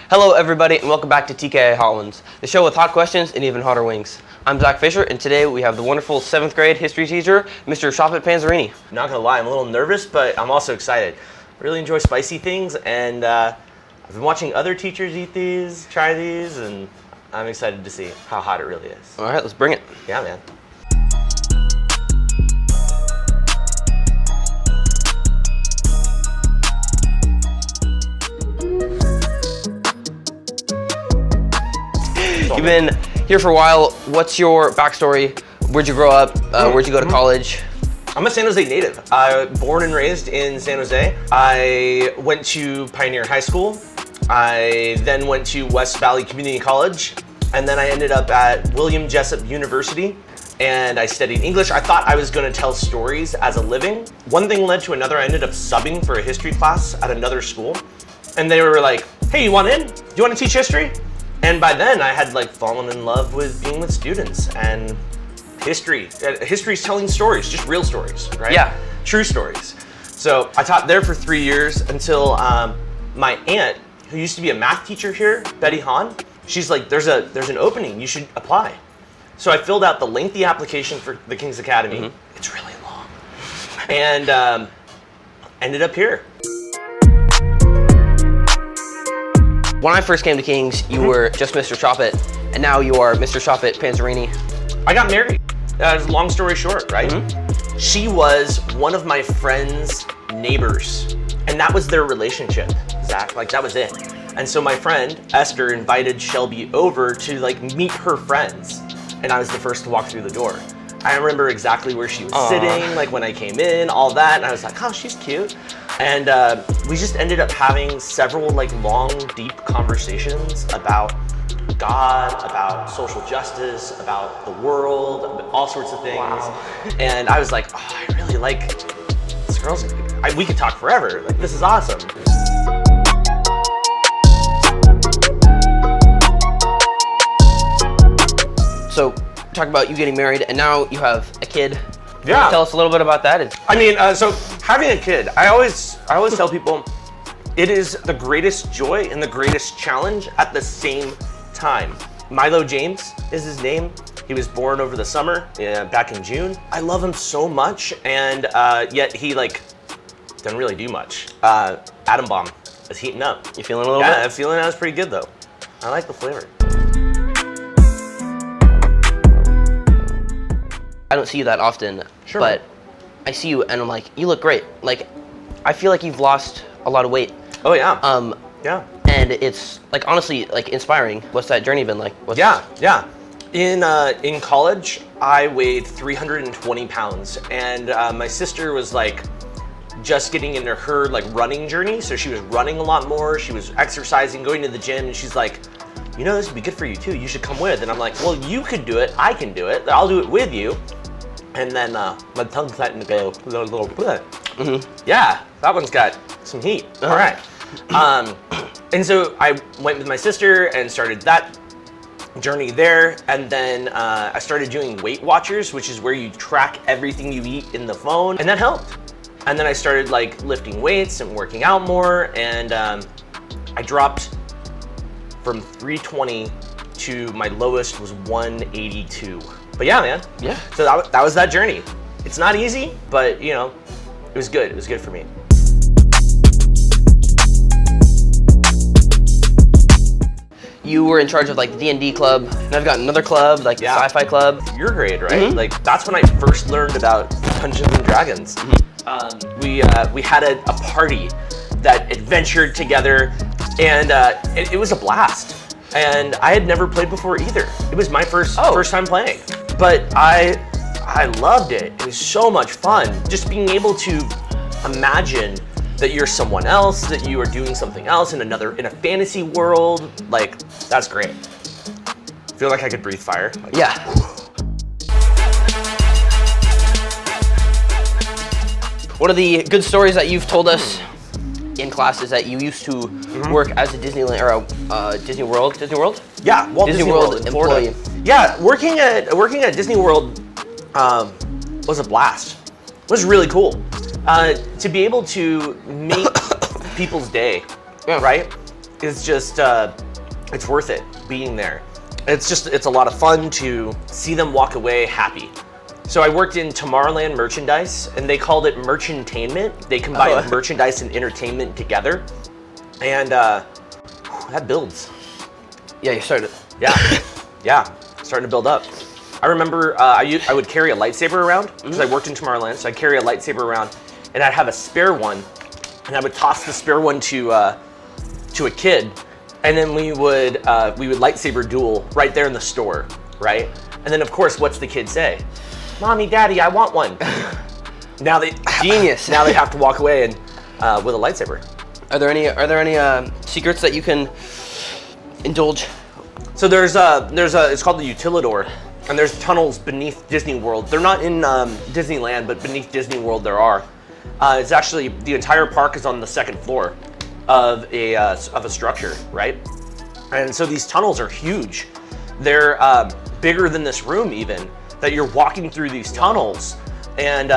Hello everybody and welcome back to TKA Hot Ones, the show with hot questions and even hotter wings. I'm Zach Fisher and today we have the wonderful 7th grade history teacher, Mr. Schoppet Panzarini. Not gonna lie, I'm a little nervous, but I'm also excited. I really enjoy spicy things, and I've been watching other teachers eat these, try these, and I'm excited to see how hot it really is. Alright, let's bring it. Yeah, man. You've been here for a while. What's your backstory? Where'd you grow up? Where'd you go to college? I'm a San Jose native. Born and raised in San Jose. I went to Pioneer High School. I then went to West Valley Community College, and then I ended up at William Jessup University, and I studied English. I thought I was gonna tell stories as a living. One thing led to another. I ended up subbing for a history class at another school, and they were like, hey, you want in? Do you want to teach history? And by then I had fallen in love with being with students and history. History's telling stories, just real stories, right? Yeah. True stories. So I taught there for 3 years until my aunt, who used to be a math teacher here, Betty Hahn, she's like, there's an opening, you should apply. So I filled out the lengthy application for the King's Academy. Mm-hmm. It's really long. And ended up here. When I first came to King's, you were just Mr. Schoppet, and now you are Mr. Schoppet Panzarini. I got married. Long story short, right? Mm-hmm. She was one of my friend's neighbors, and that was their relationship, Zach. That was it. And so my friend, Esther, invited Shelby over to meet her friends, and I was the first to walk through the door. I remember exactly where she was sitting, when I came in, all that, and I was like, oh, she's cute. And we just ended up having several long, deep conversations about God, about social justice, about the world, all sorts of things. Wow. And I was like, oh, I really like this girl's, we could talk forever. This is awesome. So, talk about you getting married, and now you have a kid. Yeah. Can you tell us a little bit about that? So having a kid, I always tell people, it is the greatest joy and the greatest challenge at the same time. Milo James is his name. He was born over the summer, back in June. I love him so much, and yet he doesn't really do much. Atom Bomb is heating up. You feeling a little bit? Yeah, I'm feeling that was pretty good though. I like the flavor. I don't see you that often, sure, but I see you and I'm like, you look great. I feel like you've lost a lot of weight. Oh yeah. Yeah. And it's honestly inspiring. What's that journey been like? Yeah. In college, I weighed 320 pounds, and my sister was just getting into her running journey. So she was running a lot more. She was exercising, going to the gym, and she's like, this would be good for you too. You should come with. And I'm like, well, you could do it. I can do it. I'll do it with you. And then my tongue's starting to go a little bit. Mm-hmm. Yeah, that one's got some heat. All right. And so I went with my sister and started that journey there. And then I started doing Weight Watchers, which is where you track everything you eat in the phone. And that helped. And then I started lifting weights and working out more. And I dropped from 320 to my lowest was 182. But yeah, man. Yeah. So that was that journey. It's not easy, but it was good. It was good for me. You were in charge of the D&D club, and I've got another club, the sci-fi club. Your grade, right? Mm-hmm. That's when I first learned about Dungeons and Dragons. Mm-hmm. We had a party that adventured together, and it was a blast. And I had never played before either. It was my first time playing, but I loved it. It was so much fun, just being able to imagine that you're someone else, that you are doing something else in a fantasy world. That's great. I feel like I could breathe fire. Yeah. One of the good stories that you've told us in class is that you used to work as a Disneyland or Disney World. Yeah, Walt Disney World in Florida. Yeah, working at Disney World was a blast. It was really cool. To be able to make people's day, right? is just, it's worth it being there. It's a lot of fun to see them walk away happy. So I worked in Tomorrowland merchandise, and they called it merchantainment. They combined merchandise and entertainment together, and that builds. Yeah, you started. Yeah, yeah, starting to build up. I remember I would carry a lightsaber around because I worked in Tomorrowland, so I'd carry a lightsaber around, and I'd have a spare one, and I would toss the spare one to a kid, and then we would lightsaber duel right there in the store, right? And then of course, what's the kid say? Mommy, Daddy, I want one. Now they Genius. Now they have to walk away and with a lightsaber. Are there any secrets that you can indulge? So there's it's called the Utilidor, and there's tunnels beneath Disney World. They're not in Disneyland, but beneath Disney World there are. It's actually, the entire park is on the second floor of a structure, right? And so these tunnels are huge. They're bigger than this room even. That you're walking through these tunnels, and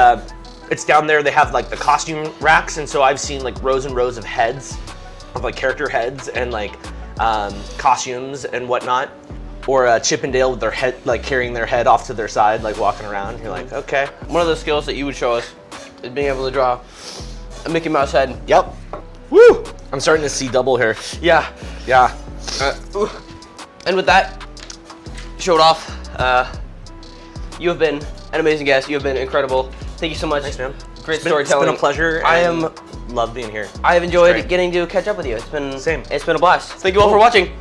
it's down there. They have like the costume racks, and so I've seen like rows and rows of heads, of like character heads and like costumes and whatnot, or Chip and Dale with their head, like carrying their head off to their side, like walking around. You're like, okay. One of the skills that you would show us is being able to draw a Mickey Mouse head. Yep. Woo! I'm starting to see double here. Yeah. Yeah. And with that, show it off. You have been an amazing guest. You have been incredible. Thank you so much. Thanks, man. Great storytelling. It's been a pleasure. Love being here. I have enjoyed getting to catch up with you. It's been Same. It's been a blast. Thank you all for watching.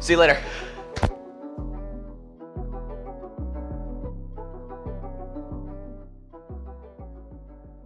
See you later.